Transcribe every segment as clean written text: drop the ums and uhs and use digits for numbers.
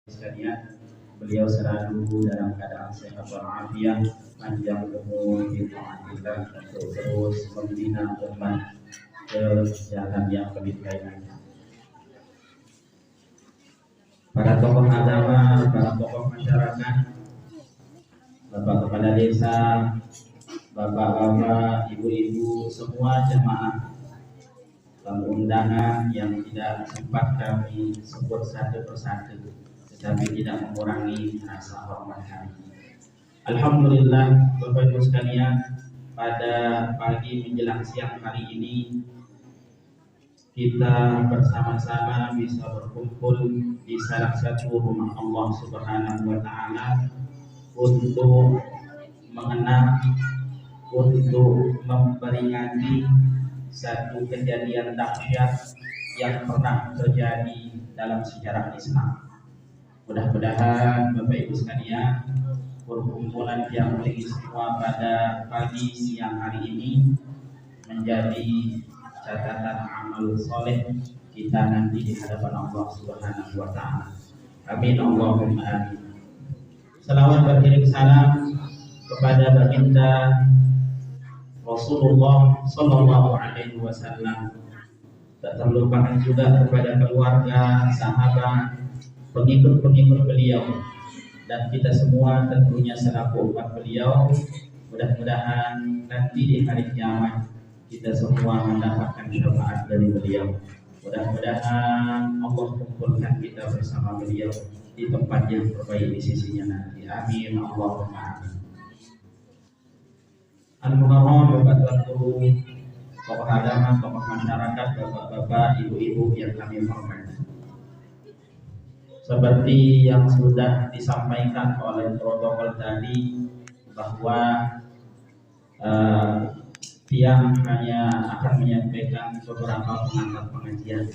sekalian, beliau selalu dalam keadaan sehat walafiat, panjang umur di taatillah untuk terus membina umat ke jalan yang lebih baik. Para tokoh agama, para tokoh masyarakat, bapak kepala desa, bapak-bapak, ibu-ibu, semua jemaah tamu undangan yang tidak sempat kami sebut satu persatu, tetapi tidak mengurangi rasa hormat kami. Alhamdulillah, Bapak Ibu sekalian, pada pagi menjelang siang hari ini kita bersama-sama bisa berkumpul di salah satu rumah Allah Subhanahu wa taala untuk mengenang, untuk memperingati satu kejadian dahsyat yang pernah terjadi dalam sejarah Islam. Mudah-mudahan Bapak Ibu sekalian, perkumpulan yang ini semua pada pagi siang hari ini menjadi catatan amal soleh kita nanti di hadapan Allah Subhanahu wa taala. Amin Allahumma amin. Selawat berkirim salam kepada baginda Rasulullah Sallallahu Alaihi Wasallam. Tak terlupakan juga kepada keluarga, sahabat, pengikut-pengikut beliau, dan kita semua tentunya selaku umat beliau. Mudah-mudahan nanti di hari kiamat kita semua mendapatkan syafaat dari beliau. Mudah-mudahan Allah kumpulkan kita bersama beliau di tempat yang terbaik di sisinya nanti. Amin Allahumma amin. Al-Muharram, Bapak Tuan Guru, tokoh agama, tokoh masyarakat, bapak-bapak, ibu-ibu yang kami hormati. Seperti yang sudah disampaikan oleh protokol tadi, bahwa tiang hanya akan menyampaikan beberapa pengantar pengajian.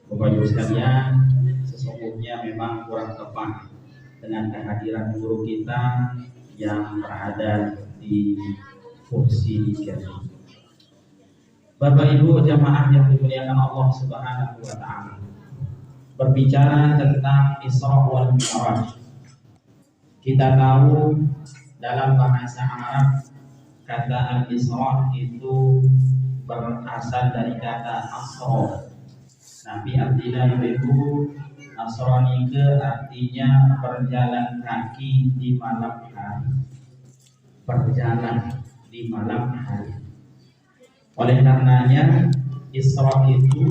Bapak Ibu sekalian, sesungguhnya memang kurang tepat dengan kehadiran guru kita yang berada di kursi kami. Bapak Ibu jamaah yang dimuliakan Allah Subhanahu wa taala, berbicara tentang Isra wal Mi'raj. Kita tahu dalam bahasa Arab kata al-Isra itu berasal dari kata asra. Nabi artinya Ibu asroni ke artinya berjalan kaki di malam hari. Berjalan di malam hari. Oleh karenanya Isra itu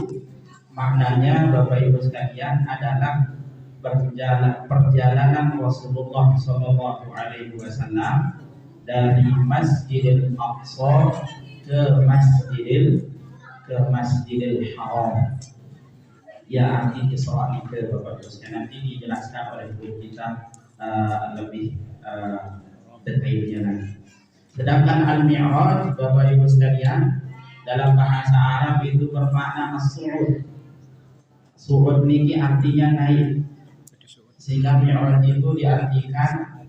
maknanya Bapak Ibu sekalian adalah perjalanan Rasulullah Shallallahu Alaihi Wasallam dari Masjidil Aqsa ke Masjidil Haram. Ya, arti Isra itu Bapak Ibu sekalian nanti dijelaskan oleh guru kita lebih detailnya lagi. Sedangkan Al-Mi'raj Bapak Ibu sekalian dalam bahasa Arab itu bermakna as-su'ud. Su'ud niki artinya naik. Sehingga Mi'raj itu diartikan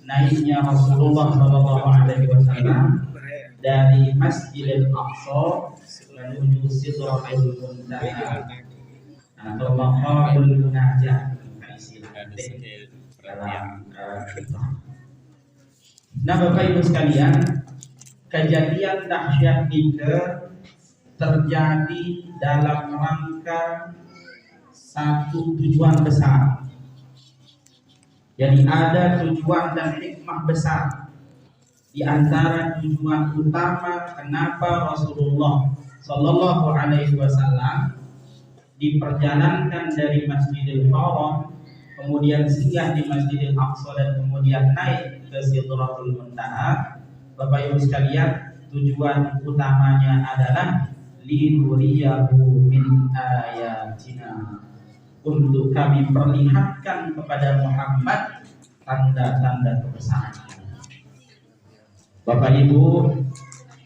naiknya Rasulullah Shallallahu Alaihi Wasallam dari Masjidil Aqsa menuju Sidratul Muntaha atau Maqamul Munajat dalam Nah Bapak Ibu sekalian, kejadian dahsyat itu terjadi dalam rangka satu tujuan besar. Jadi ada tujuan dan hikmah besar. Di antara tujuan utama kenapa Rasulullah Sallallahu Alaihi Wasallam diperjalankan dari Masjidil Haram, kemudian singgah di Masjidil Aqsa dan kemudian naik ke Sidratul Muntaha. Bapak Ibu sekalian, tujuan utamanya adalah linuriyahu min ayatina, untuk kami perlihatkan kepada Muhammad tanda-tanda kebesarannya. Bapak Ibu,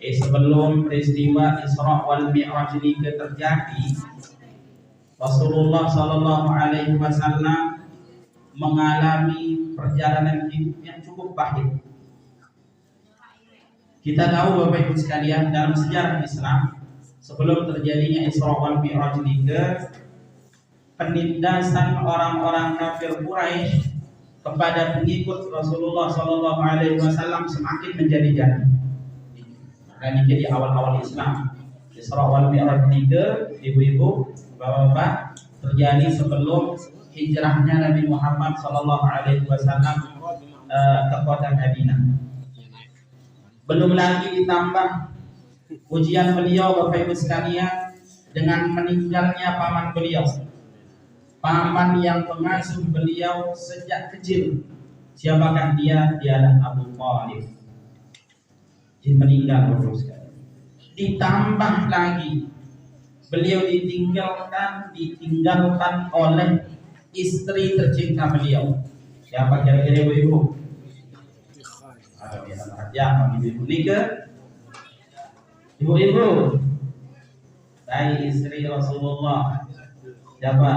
sebelum peristiwa Isra wal Mi'raj ini terjadi, Rasulullah Sallallahu Alaihi Wasallam mengalami perjalanan hidup yang cukup pahit. Kita tahu Bapak Ibu sekalian, dalam sejarah Islam sebelum terjadinya Isra wal Mi'raj ini, penindasan orang-orang kafir Quraisy kepada pengikut Rasulullah Shallallahu Alaihi Wasallam semakin menjadi-jadi. Makanya jadi awal-awal Islam, Isra wal Mi'raj 3, ibu-ibu, bapak-bapak, terjadi sebelum hijrahnya Nabi Muhammad Shallallahu Alaihi Wasallam ke kota Madinah. Belum lagi ditambah ujian beliau, Bapak Ibu sekalian, dengan meninggalnya paman beliau, paman yang mengasuh beliau sejak kecil. Siapakah dia? Dia adalah Abu Thalib. Dia meninggal, Bapak Ibu sekalian. Ditambah lagi beliau ditinggalkan oleh istri tercinta beliau. Siapa kira-kira ibu-ibu? Ya, ibu-ibu nikah. Ibu-ibu, dari istri Rasulullah. Siapa?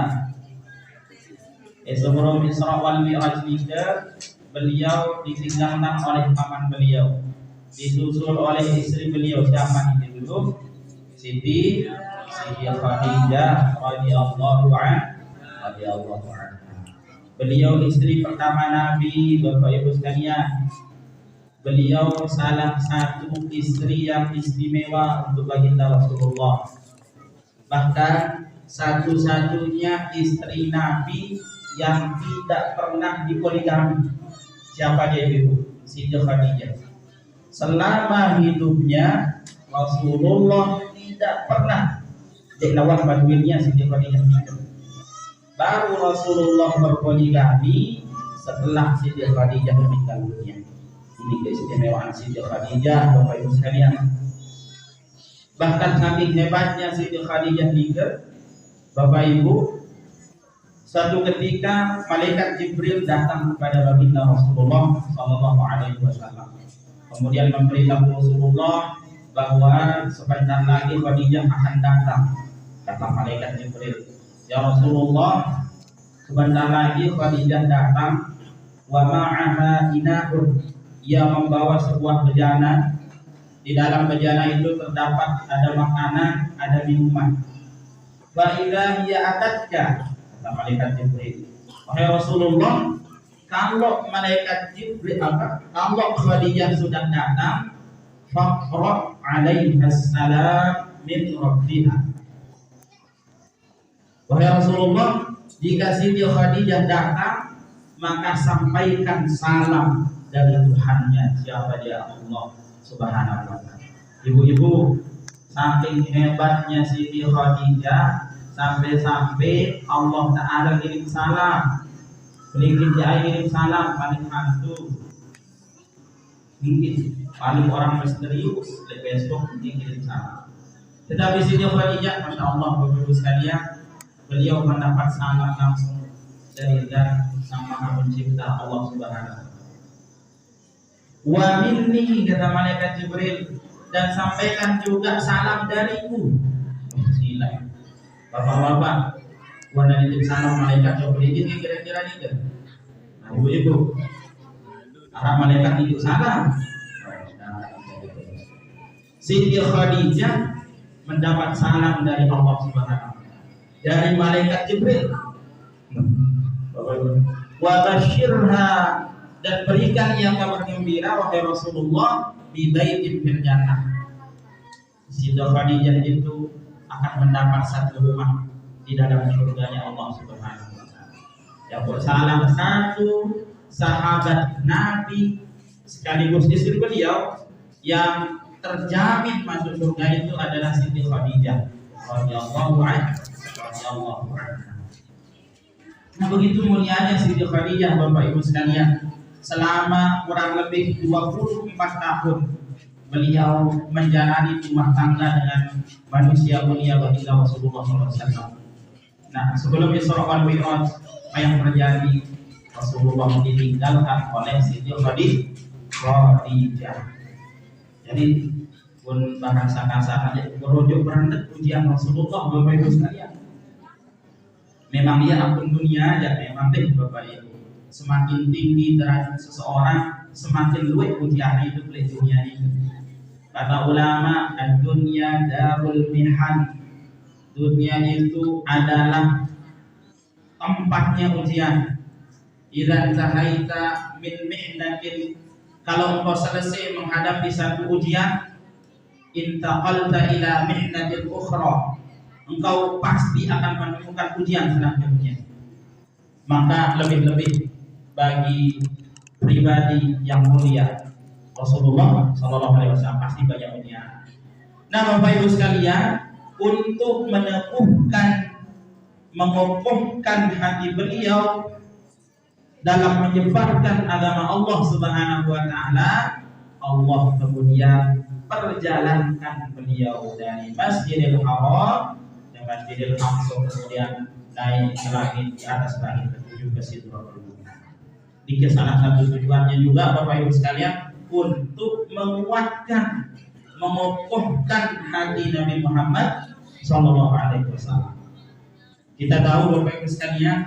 Sebelum Isra wal Mi'raj nikah, beliau ditinggalkan oleh paman beliau, disusul oleh istri beliau. Siapa ini dulu? Siti Khadijah radhiyallahu anha. Beliau istri pertama Nabi, Bapak Ibu sekalian. Beliau salah satu istri yang istimewa untuk baginda Rasulullah. Bahkan satu-satunya istri Nabi yang tidak pernah dipoligami. Siapa dia, Ibu? Siti Khadijah. Selama hidupnya Rasulullah tidak pernah dilawan baduinnya Siti Khadijah itu. Baru Rasulullah berpoligami setelah Siti Khadijah meninggal dunia. Ini keistimewaan Siti Khadijah, Bapak Ibu sekalian. Bahkan saking hebatnya Siti Khadijah juga, Bapak Ibu, suatu ketika malaikat Jibril datang kepada baginda Rasulullah Sallallahu Alaihi Wasallam, kemudian memberitahu Rasulullah bahwa sebentar lagi Khadijah akan datang. Kata malaikat Jibril, ya Rasulullah, sebentar lagi Khadijah datang, wa ma'aha ina'un, ia membawa sebuah bejana. Di dalam bejana itu terdapat ada makanan, ada minuman. Fa idza hiya atatka, kata malaikat Jibril, wahai Rasulullah, kalau malaikat Jibril kalau Khadijah sudah datang, faqra 'alaiha salam min rabbiha. Wahai Rasulullah, jika Siti Khadijah datang, maka sampaikan salam dari Tuhannya. Siapa dia? Allah Subhanahu wa ta'ala. Ibu-ibu, saking hebatnya Siti Khadijah, sampai-sampai Allah Ta'ala kirim salam. Beliau kirim salam paling hantu, mungkin paling orang misterius, besok mungkin kirim salam. Tetapi Siti Khadijah, Masya Allah, Bapak-Ibu sekalian, beliau mendapat salam langsung dari Zat Sang Maha Pencipta, Allah Subhanahu wa ta'ala. Wa minni, kata malaikat Jibril, dan sampaikan juga salam dariku. Sila bapak-bapak, gua nitip salam malaikat coba dikit kira-kira nih. Nah, ibu-ibu, arah malaikat itu salam. Siti Khadijah mendapat salam dari Allah Subhanahu wa ta'ala, dari malaikat Jibril. Wa basyirha, dan berikan yang kabar gembira wahai Rasulullah di baitin fil jannah. Siti Khadijah itu akan mendapat satu rumah di dalam surganya Allah Subhanahu wa ta'ala. Ya, salah satu sahabat Nabi sekaligus istri beliau yang terjamin masuk surga itu adalah Siti Khadijah radhiyallahu anha. Nah, begitu mulianya Siti Khadijah, Bapak Ibu sekalian. Selama kurang lebih 24 tahun beliau menjalani rumah tangga dengan manusia mulia baginda Rasulullah SAW. Nah, sebelum Isra wal Mi'raj, apa yang terjadi? Rasulullah ditinggalkan oleh Siti Khadijah. Jadi pun bahasa kasar aja, merujuk berendet ujian Rasulullah, Bapak Ibu sekalian. Memang dia akun dunia aja, memang deh Bapak Ibu. Semakin tinggi derajat seseorang, semakin luwih ujian itu oleh dunia ini. Kata ulama, dunia darul mihan. Dunia itu adalah tempatnya ujian. Idza tahaita min mihnatin, kalau engkau selesai menghadapi satu ujian, intaqalta ila mihnatin ukhra, engkau pasti akan menemukan ujian selanjutnya. Maka lebih-lebih bagi pribadi yang mulia Rasulullah Sallallahu Alaihi Wasallam pasti banyak ujian. Nah, Bapak Ibu sekalian, untuk meneguhkan, mengokohkan hati beliau dalam menyebarkan agama Allah Subhanahu Wa Taala, Allah kemudian perjalankan beliau dari Masjidil Haram ke Masjidil Aqsa, kemudian naik ke langit, di atas langit menuju ke Sidratul Muntaha. Di salah satu tujuannya juga Bapak Ibu sekalian untuk menguatkan, mengokohkan hati Nabi Muhammad Sallallahu Alaihi Wasallam. Kita tahu Bapak Ibu sekalian,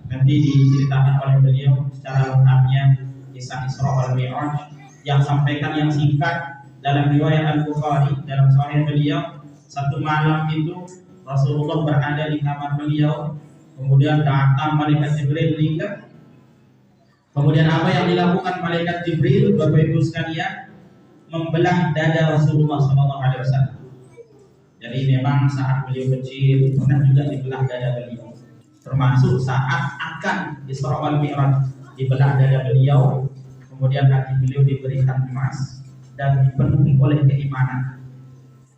nanti diceritakan oleh beliau secara lengkapnya kisah Isra wal Mi'raj, yang sampaikan yang singkat dalam riwayat Al-Bukhari dalam sahih beliau. Satu malam itu Rasulullah berada di kamar beliau, kemudian datang malaikat Jibril meninggal. Kemudian apa yang dilakukan malaikat Jibril, Bapak Ibu sekalian, membelah dada Rasulullah SAW. Jadi memang saat beliau kecil pernah juga dibelah dada beliau, termasuk saat akan Isra wal Mi'raj dibelah dada beliau. Kemudian hati beliau diberikan emas dan dipenuhi oleh keimanan.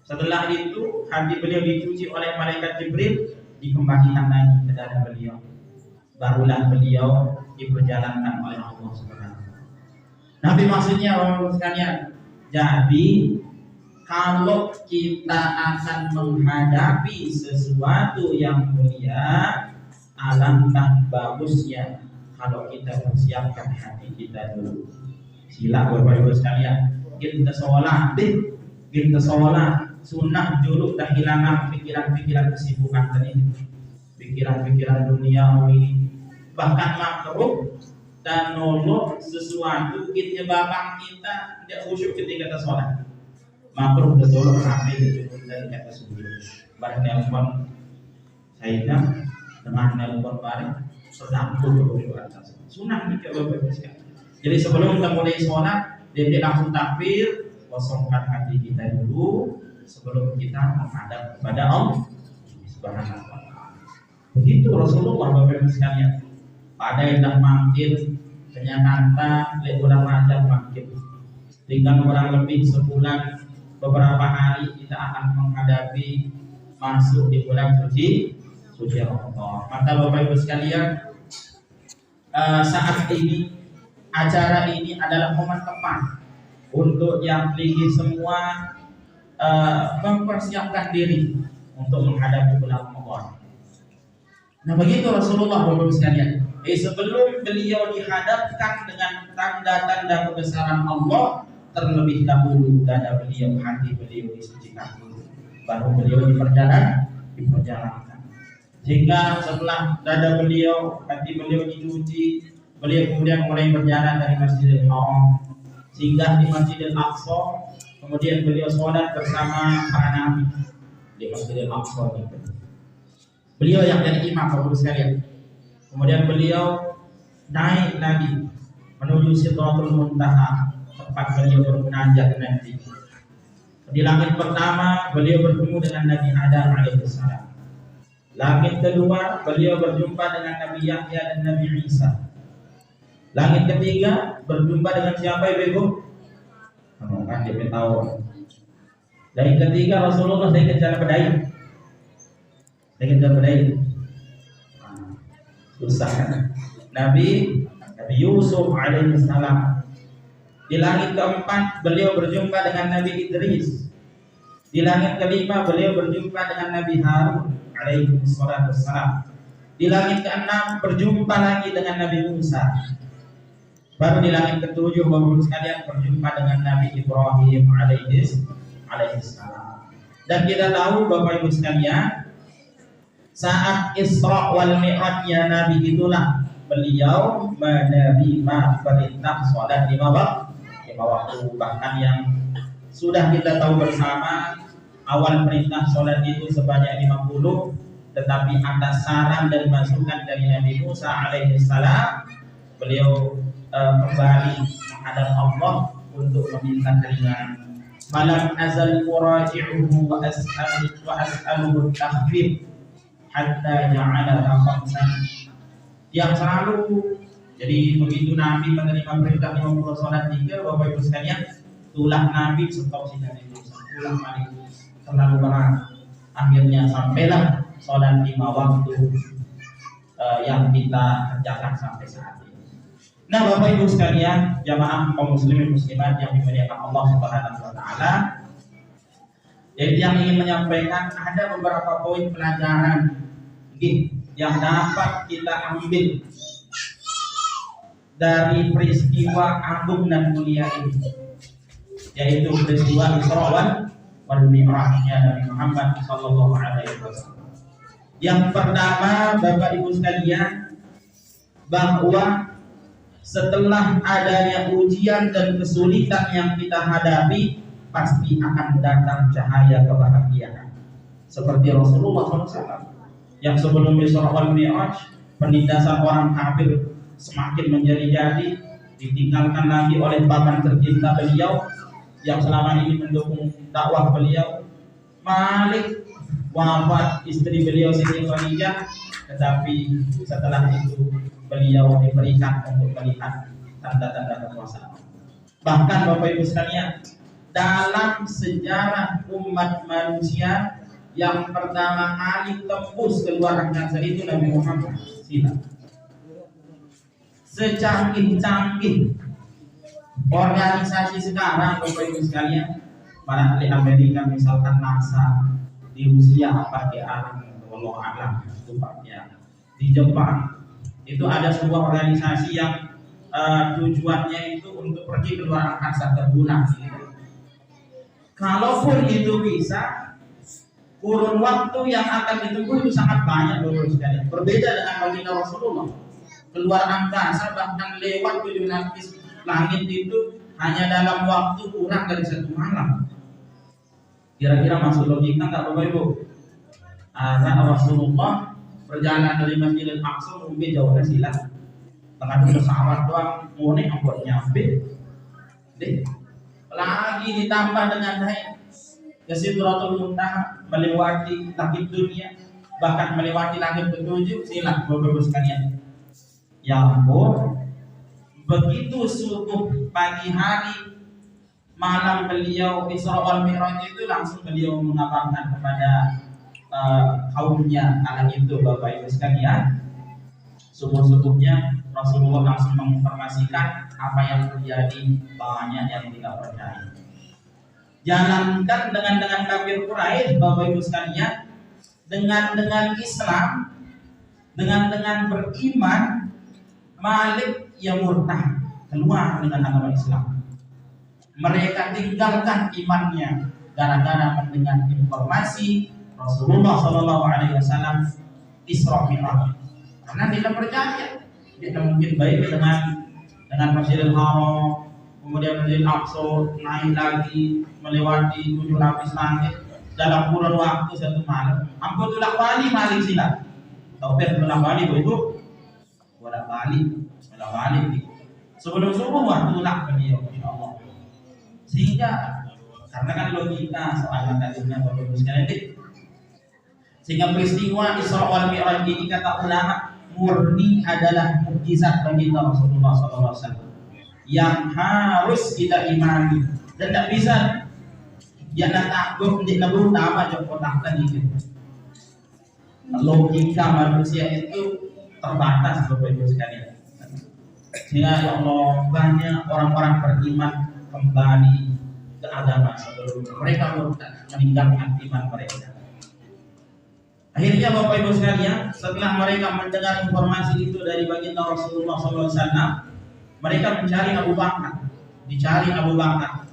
Setelah itu hati beliau dicuci oleh malaikat Jibril, dikembalikan lagi ke dada beliau. Barulah beliau diperjalankan oleh Allah Subhanahu. Nabi maksudnya orang sekalian. Jadi kalau kita akan menghadapi sesuatu yang mulia, alangkah bagusnya kalau kita persiapkan hati kita dulu. Sila Bapak Ibu sekalian, kita sholat sunnah dulu, dah hilang pikiran-pikiran kesibukan tadi, pikiran-pikiran duniawi, bahkan makruh dan nolok sesuatu kita babang kita tidak khusyuk ketika kita sholat. Makruh betul HP itu dari kata sebelum barang nelpon saya dengan nelpon bareng sedang berdoa atas sunnah kita Bapak Ibu sekalian. Jadi sebelum kita mulai sholat, dia langsung takbir, kosongkan hati kita dulu sebelum kita menghadap kepada Allah Subhanahu wa Ta'ala. Begitu Rasulullah Bapak Ibu sekalian. Pada yang dah mangkil ternyata lebulan Rajab mangkil. Tinggal kurang lebih sebulan, beberapa hari kita akan menghadapi masuk di bulan suci Ramadan. Maka Bapak Ibu sekalian, saat ini acara ini adalah momen tepat untuk yang tinggi semua mempersiapkan diri untuk menghadapi bulan Ramadan. Nah, begitu Rasulullah Bapak Ibu sekalian. Sebelum beliau dihadapkan dengan tanda-tanda kebesaran Allah, terlebih dahulu dada beliau, hati beliau disucikan dulu, baru beliau diperjalankan. Sehingga setelah dada beliau, hati beliau dicuci, beliau kemudian mulai berjalan dari Masjidil Haram sehingga di Masjidil Aqsa. Kemudian beliau sholat bersama para nabi di Masjidil Aqsa itu. Beliau yang jadi imam Bapak sekalian. Kemudian beliau naik lagi menuju Sidratul Muntaha, tempat beliau bermunajat nanti. Di langit pertama beliau bertemu dengan Nabi Adam alaihissalam. Langit kedua beliau berjumpa dengan Nabi Yahya dan Nabi Isa. Langit ketiga berjumpa dengan siapa Ibu? Kamu kan dia tahu. Langit ketiga Rasulullah saya kejar pedai. Susah. Nabi Yusuf alaihissalam. Di langit keempat beliau berjumpa dengan Nabi Idris. Di langit kelima beliau berjumpa dengan Nabi Harun alaihissalam. Di langit keenam berjumpa lagi dengan Nabi Musa. Baru di langit ketujuh Bapak sekalian berjumpa dengan Nabi Ibrahim alaihissalam. Dan kita tahu Bapak Ibu sekalian, saat Isra wal Mi'rajnya Nabi itulah beliau menerima perintah sholat lima waktu. Bahkan yang sudah kita tahu bersama, awal perintah sholat itu sebanyak 50, tetapi atas saran dan masukan dari Nabi Musa alaihi salam, beliau kembali menghadap Allah untuk meminta keringanan. Malam azal uraji'uhu wa as'aluhu takhfif hatta ja'alaha khamsan. Yang selalu, jadi begitu Nabi menerima perintah 50 sholat 3, Bapak Ibu sekalian, tulang Nabi stop sih Nabi Musa, tulang balik terlalu berat. Akhirnya sampailah sholat 5 waktu yang kita kerjakan sampai saat ini. Nah, Bapak Ibu sekalian, jamaah kaum muslimin muslimat yang dimuliakan Allah Subhanahu wa taala. Jadi yang ingin menyampaikan ada beberapa poin pelajaran yang dapat kita ambil dari peristiwa agung dan mulia ini, yaitu peristiwa Isra wal Mi'rajnya Nabi Muhammad sallallahu alaihi wasallam. Yang pertama, Bapak Ibu sekalian, bahwa setelah adanya ujian dan kesulitan yang kita hadapi, pasti akan datang cahaya kebahagiaan. Seperti Rasulullah SAW yang sebelum Isra wal Mi'raj, penindasan orang kafir semakin menjadi-jadi, ditinggalkan lagi oleh paman tercinta beliau yang selama ini mendukung dakwah beliau, Malik, wafat istri beliau Siti Khadijah, tetapi setelah itu beliau diberikan untuk melihat tanda-tanda kekuasaan. Bahkan Bapak Ibu sekalian, dalam sejarah umat manusia yang pertama kali tembus keluar angkasa itu Nabi Muhammad. Sila. Secanggih-canggih organisasi sekarang, Bapak Ibu sekalian, para ahli Amerika misalkan NASA, di Rusia pakai alam, wallahu a'lam, tepatnya di Jepang itu ada sebuah organisasi yang tujuannya itu untuk pergi keluar angkasa ke bulan. Kalaupun itu bisa, kurun waktu yang akan ditempuh itu sangat banyak, Bapak Ibu sekalian. Berbeda dengan baginda Rasulullah, keluar angkasa bahkan lewat 7 lapis langit itu hanya dalam waktu kurang dari 1 malam. Kira-kira masuk logika nggak Bapak Ibu? Karena Rasulullah perjalanan dari Masjidil Aqsa mungkin jauhnya silat, tengah pesawat doang, munek buat nyampe. Lagi ditambah dengan naik ke Sidratul Muntaha, melewati langit dunia, bahkan melewati langit ketujuh. Silat Bapak Ibu sekalian. Ya ampun, begitu subuh pagi hari, malam beliau Isra wal Mi'raj itu langsung beliau mengabarkan kepada kaumnya kala itu, Bapak Ibu sekalian. Subuh-subuhnya Rasulullah langsung menginformasikan apa yang terjadi, banyak yang tidak percaya. Jangankan dengan kafir Quraisy, Bapak Ibu sekalian, dengan Islam, dengan beriman, Malik yang murtad keluar dengan agama Islam. Mereka tinggalkan imannya gara-gara mendengar informasi Rasulullah SAW Isra Mi'raj. Karena tidak percaya, tidak mungkin baik dengan Masjidil Haram, kemudian Masjidil Aqsa, naik lagi melewati 7 lapis langit dalam kurun waktu 1 malam. Ampun tulak wali Malik silat. Taufik tulak wali itu bolak balik sebelum subuh waktu tulak beliau, insyaallah. Sehingga karena kan logika soal tadinya Bapak Ibu sekalian, sehingga peristiwa Isra wal Mi'raj ini kata ulama murni adalah mukjizat bagi Rasulullah SAW yang harus kita imani dan tak bisa ya nak takut di nabu nama joko takkan itu. Logika manusia itu terbatas Bapak Ibu sekalian. Sehingga ya Allah, banyak orang-orang beriman kembali ke agama sebelumnya. Mereka meninggalkan iman mereka. Akhirnya Bapak Ibu sekalian, setelah mereka mendengar informasi itu dari baginda Rasulullah SAW, mereka mencari Abu Bakar. Dicari Abu Bakar.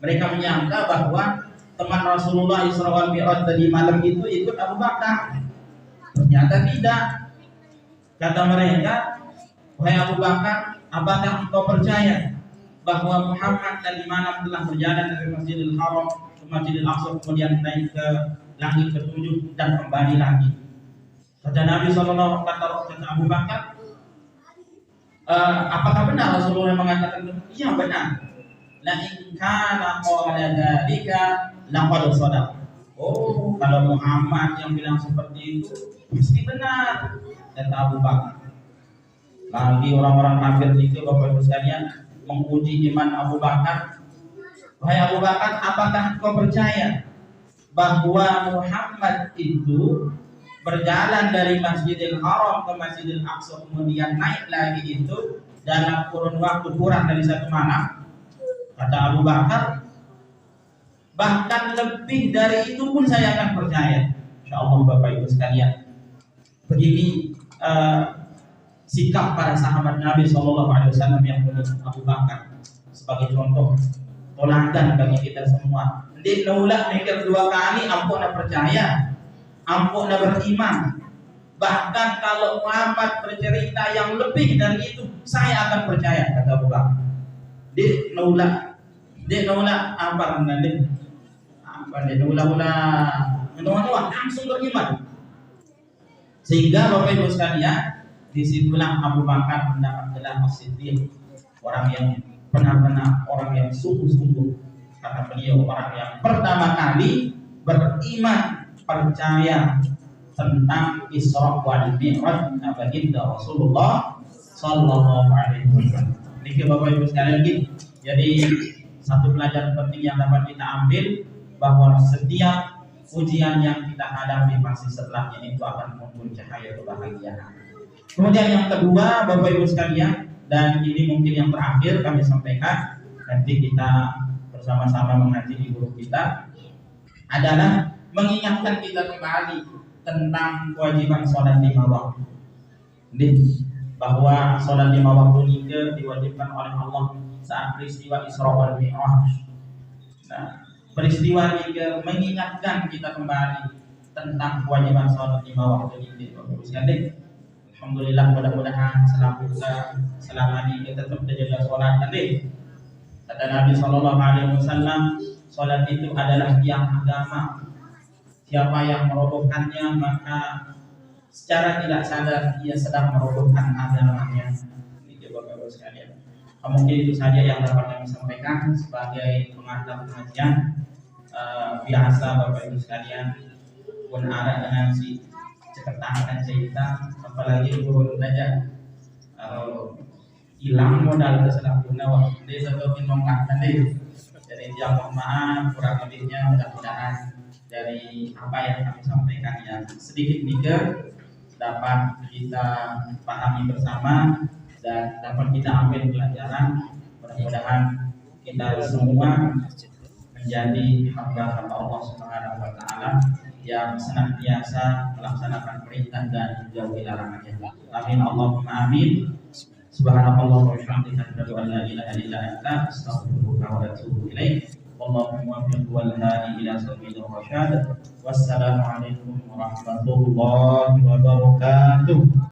Mereka menyangka bahwa teman Rasulullah Isra wal Mi'raj tadi malam itu ikut Abu Bakar. Ternyata tidak. Kata mereka, wahai Abu Bakar, apakah engkau percaya bahwa Muhammad tadi malam telah berjalan dari Masjidil Haram ke Masjidil Aqsa, kemudian naik ke langit ke-7 dan kembali lagi? Kata Nabi SAW, kata Abu Bakar, apakah benar Rasulullah mengatakan itu? Iya benar. La in kana qala dzalika laqad shadaq. Oh, kalau Muhammad yang bilang seperti itu pasti benar, kata Abu Bakar. Lagi orang-orang kafir itu, Bapak Ibu sekalian, menguji iman Abu Bakar. Wahai Abu Bakar, apakah kau percaya bahwa Muhammad itu berjalan dari Masjidil Haram ke Masjidil Aqsa kemudian naik lagi itu dalam kurun waktu kurang dari 1 malam? Kata Abu Bakar, bahkan lebih dari itu pun saya akan percaya. Insyaallah Bapak Ibu sekalian. Begini sikap para sahabat Nabi SAW yang menurut Abu Bakar sebagai contoh teladan bagi kita semua. Dia nolak mikir 2 kali, ampun percaya, ampun beriman. Bahkan kalau Muhammad bercerita yang lebih dari itu, saya akan percaya, kata Abu Bakar. Dia nolak apa namanya? Dia nolak langsung beriman. Sehingga Bapak Ibu sekalian, disitulah Abu Bakar mendapat gelar As-Siddiq, orang yang benar-benar orang yang sungguh-sungguh, karena beliau orang yang pertama kali beriman, percaya tentang Isra wal Mi'raj baginda Rasulullah sallallahu alaihi wasallam. Ini Bapak Ibu sekalian, jadi satu pelajaran penting yang dapat kita ambil, bahwa setiap ujian yang kita hadapi pasti setelahnya itu akan muncul cahaya kebahagiaan. Kemudian yang kedua, Bapak Ibu sekalian, dan ini mungkin yang terakhir kami sampaikan, nanti kita bersama-sama mengaji di guru kita, adalah mengingatkan kita kembali tentang kewajiban sholat 5 waktu. Bahwa sholat 5 waktu ini diwajibkan oleh Allah saat peristiwa Isra wal Mi'raj. Nah, peristiwa ini mengingatkan kita kembali tentang kewajiban sholat 5 waktu ini. Alhamdulillah, mudah-mudahan selama ini kita tetap menjaga sholat tadi. Kata Nabi SAW, sholat itu adalah tiang agama. Siapa yang merobohkannya, maka secara tidak sadar ia sedang merobohkan agamanya. Ini Bapak Ibu sekalian. Mungkin itu saja yang dapat kami sampaikan sebagai pengantar pengajian. Biasa Bapak Ibu sekalian, pun ada dengan si cekertaan cerita, apalagi turun saja hilang modal kesedak guna waktu dia sebelum mengangkat tadi. Jadi dia mohon maaf kurang lebihnya, mudah-mudahan dari apa yang kami sampaikan yang sedikit mikir dapat kita pahami bersama dan dapat kita ambil pelajaran. Mudah-mudahan kita semua menjadi hamba Allah Subhanahu wa taala yang senantiasa melaksanakan perintah dan menjauhi larangannya. Amin Allahumma amin. Subhanallah wa bihamdihi, asyhadu an la ilaha illa anta, astaghfiruka wa atubu ilaik. Wallahumma waffiq wal hadi ila sabilir rasyad. Wassalamu alaikum warahmatullahi wabarakatuh.